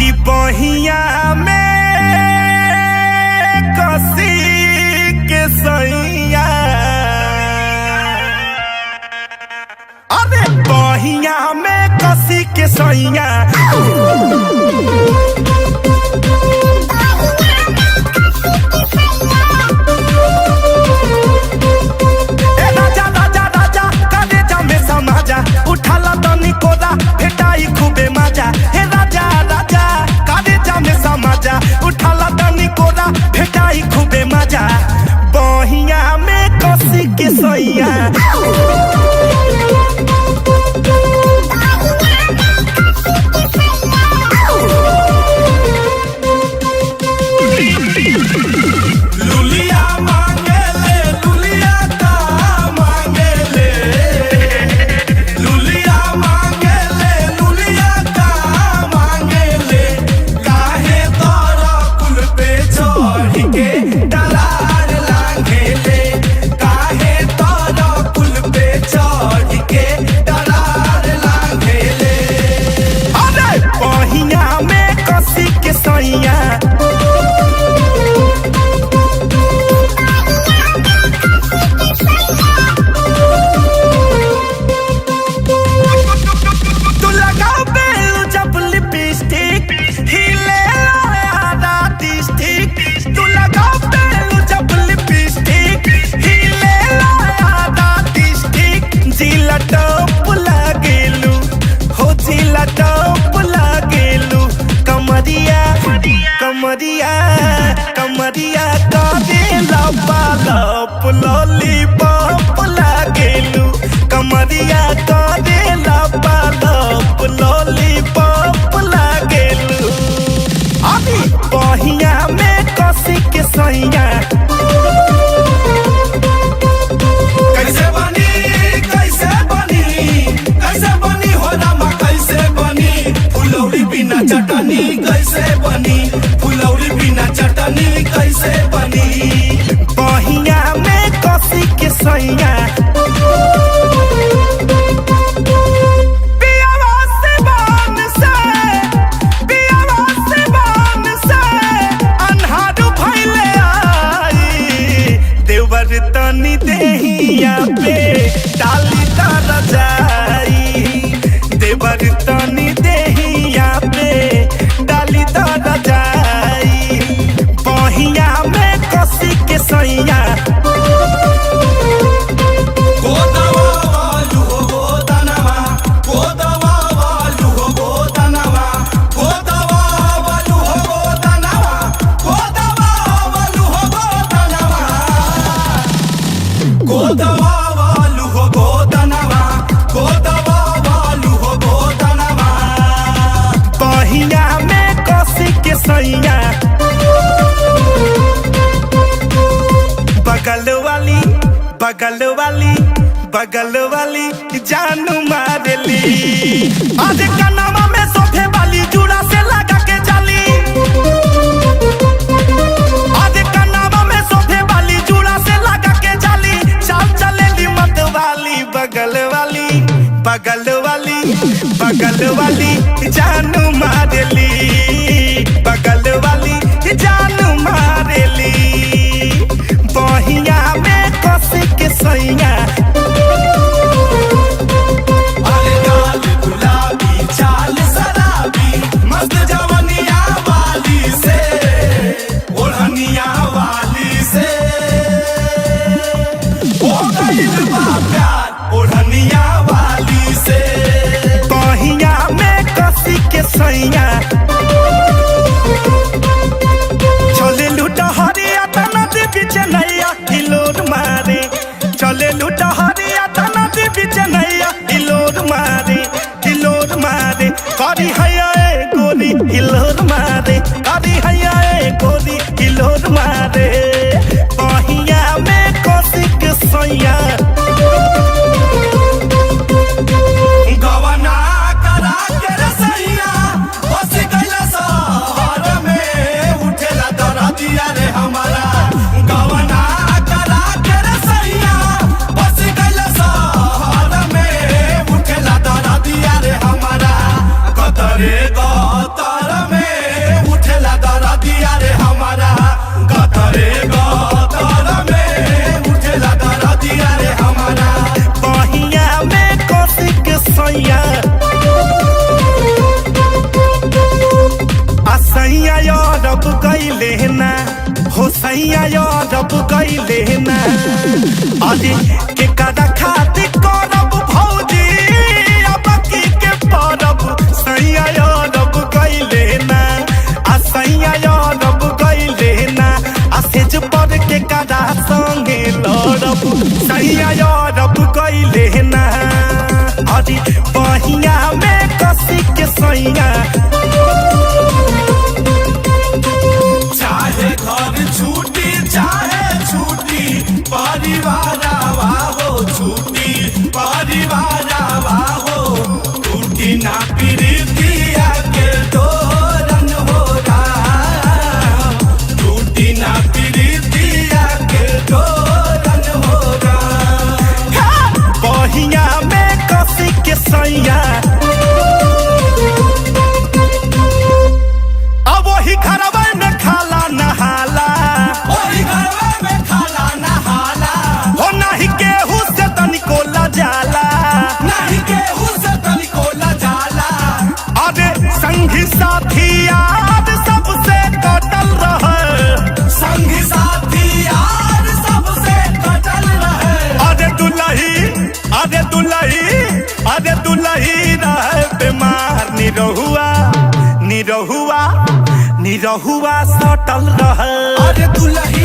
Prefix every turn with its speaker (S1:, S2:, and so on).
S1: कि बहिया में कसी के सैया, अरे बहिया में कसी के सैया उठाला तनी कोदा भेटाई खूबे मजा। हे राजा राजा कारेजा में समाजा, उठाला तनी कोदा भेटाई खूबे मजा। बहिया में कसी के सैया कमरिया कमरिया कादे लप लॉलीपॉप लागेलू। कमरिया कादे लप लॉलीपॉप लागेलू। अभी बहिया में कसी के सैया कैसे बनी कैसे बनी कैसे बनी हो रामा कैसे बनी। फुलौरी बिना चटनी कैसे बनी, फुलौरी बिना चटनी कैसे बनी। बहिया में कसी के सैया तनी देहिया पे डाली तारा जाई, देवर तनी देहिया पे डाली तारा जाई। बहिया में कसी के सैया सैया बगल वाली बगल वाली बगल वाली जानू मारेली। आज कनावा में सोफे वाली जुड़ा से लगा के जाली, आज कनावा में सोफे वाली जुड़ा से लगा के जाली। चाल चलेली मत वाली बगल वाली बगल वाली बगल वाली जानू मारेली, बगल वाली जानू मारेली। बहिया में कसी के सैया अरे लाल गुलाबी चाल शराबी मस्त जवनिया वाली से ओढ़निया वाली से हो गइल बा प्यार ओढ़निया वाली से। बहिया में कसी के सैया सैया सैया रब कैले ना हो सैया रब कैले ना अरे के कदा खातिर करब भौजी अब की के परब सैया रब कैले ना सैया रब कैले ना सेज पर के कदा संगे लड़ब सैया रब कैले ना अरे बहिया में कसी के सैया चाहे घर छूटी चाहे छूटी परिवार हो छूटी परिवार हो टूटी ना प्रीतिया के तोरण हो राम टूटी ना प्रीतिया के तोरण हो राम बहिया में कसी के सैया अब वही घरवा में खाला नहाला वही घरवा में खाला नहाला हो नहीं केहू से तनिको जाला नहीं केहू से तनिको जाला अरे संगी साथी यार सबसे कटल रहे संगी साथी यार सबसे कटल रहे अरे दुलही रहे बीमार निरहुआ सटल रहे अरे दुलही